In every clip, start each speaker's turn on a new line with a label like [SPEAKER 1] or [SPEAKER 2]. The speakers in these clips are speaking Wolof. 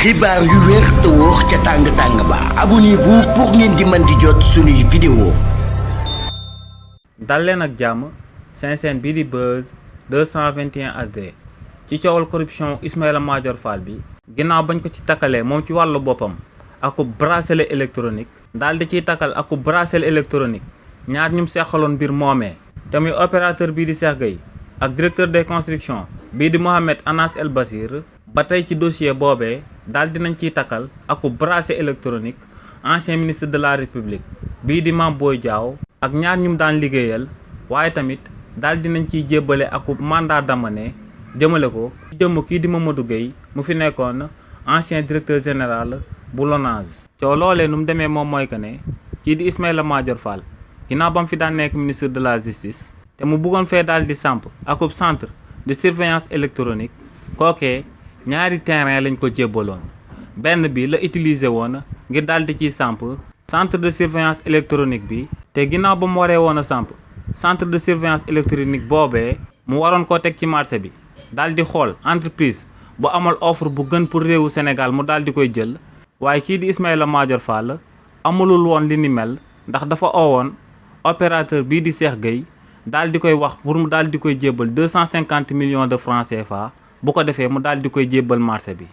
[SPEAKER 1] xibaar yu wér te wóor ca tàng ba abonnez-vous pour ngeen di mën di jot suñuy vidéo.
[SPEAKER 2] dal leen ak jàmm seen chaîne bii di Buzz 221 HD ci coowal corruption Ismaïla Madior Fall bi ginnaaw bañ ko ci takkalee moom ci wàllu boppam aku bracelet électronique daal di ciy takkal aku bracelet électronique ñaar ñum seqaloon mbir moomee te muy opérateur bii di Cheikh Gueye ak directeur des constructions bii di Mohamed Anas El Basir ba tey ci dossier boobee daal dinañ ciy takkal aku bracelet électronique ancien ministre de la république bii di Mame Boye Diao ak ñaar ñum daan liggéeyal waaye tamit daal dinañ ciy jébbale aku mandat d'amener jëmale ko ci jëmm kii di Mamadou Gueye mu fi nekkoon ancien directeur général bu LONASE. coow loolee nu mu demee moom mooy que ne kii di Ismaïla Madior Fall ginnaaw ba mu fi daan nekk ministre de la justice te mu bëggoon fee daal di samp akub centre de surveillance électronique kookee ñaari terrain lañ ko jébbaloon benn bi la utiliser woon ngir daal di ciy samp centre de surveillance électronique bi te ginnaaw ba mu waree woon a samp centre de surveillance électronique boobee mu waroon koo teg ci marché bi daal di xool entreprise bu amal offre bu gën pour réewu Sénégal mu daal di koy jël waaye kii di Ismaïla Madior Fall amulul woon li ni mel ndax dafa owoon opérateur bii di Cheikh Gueye daal di koy wax pour mu daal di koy jébbal 250 millions de francs CFA bu ko defee mu daal di koy jébbal marché bi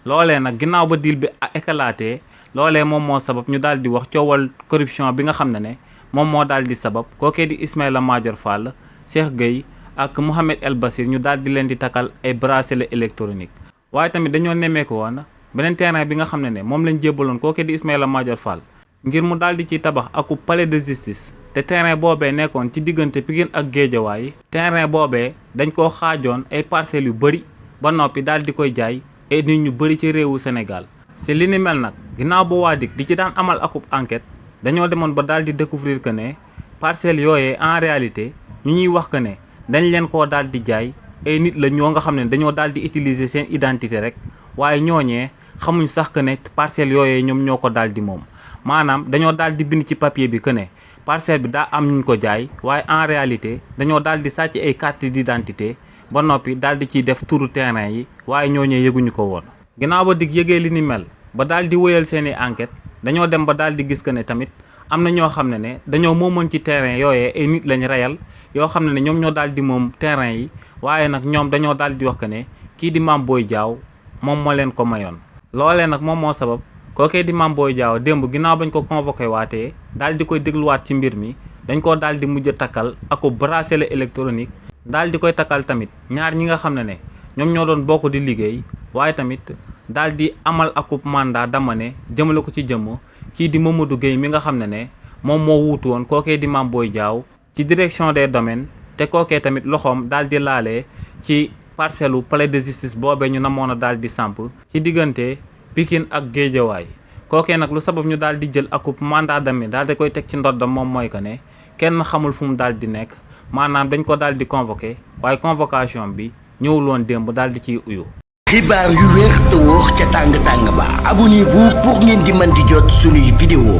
[SPEAKER 2] loolee nag ginnaaw ba deal bi éclaté loolee moom moo sabab ñu daal di wax coowal corruption bi nga xam ne moom moo daal di sabab kookee di Ismaïla Madior Fall Cheikh Gueye ak Mohamed El Basir ñu daal di leen di takkal ay bracelet électronique waaye tamit dañoo nemmeeku woon beneen terrain bi nga xam ne moom lañ jébbaloon kookee di Ismaïla Madior Fall ngir mu daal di ciy tabax aku palais de justice te terrain boobee nekkoon ci diggante Pikine ak Guédiawaye terrain boobee dañ koo xaajoon ay parcelles yu bëri ba noppi daal di koy jaay ay nit ñu bëri ci réewu Sénégal si li ni mel nag ginnaaw ba waa DIC di ci daan amal akub enquête dañoo demoon ba daal di découvrir que ne parcelles yooyee en réalité ñu ñuy wax que ne dañ leen koo daal di jaay ay nit la ñoo nga xam ne dañoo daal di utiliser seen identité rek waaye ñooñee xamuñ sax que ne parcelles yooyee ñoom ñoo ko daal di moom maanaam dañoo daal di bind ci papier bi que ne parcelle bi daa am ñu ko jaay waaye en réalité dañoo daal di sàcc ay carte d'identité ba noppi daal di ciy def turu terrain yi waaye ñooñee yëguñu ko woon. ginnaaw ba DIC yëgee li ni mel ba daal di wëyal seeni enquête dañoo dem ba daal di gis que ne tamit am na ñoo xam ne dañoo moomoon ci terrain yooyee ay nit lañ reyal yoo xam ne ñoom ñoo daal di moom terrain yi waaye nag ñoom dañoo daal di wax que ne kii di Mame Boye Diao moom moo leen ko mayoon. loolee nag moom moo sabab kookee di Mame Boye Diao démb ginnaaw bañ ko convoqué waatee daal di koy dégluwaat ci mbir mi dañ koo daal di mujj a takkal ako bracelet électronique daal di koy takkal tamit ñaar ñi nga xam ne ñoom ñoo doon bokk di liggéey waaye tamit daal di amal akub mandat d'amener jëmale ko ci jëmm kii di Mamadou Gueye mi nga xam ne moom moo wuutu woon kookee di Mame Boye Diao ci direction des domaines te kookee tamit loxoom daal di laalee ci parcelle palais de justice boobee ñu namoon a daal di samp ci diggante Pikine ak Guédiawaye kookee nag lu sabab ñu daal di jël akub mandat d'amener daal di koy teg ci ndoddam moom mooy que ne kenn xamul fu mu daal di nekk maanaam dañ ko daal di convoqué waaye convocation bi ñëwul woon démb daal di ciy uyu.
[SPEAKER 1] xibaar yu wér te wóor ca tàng ba abonnez-vous pour ngeen di mën di jot suñuy vidéo.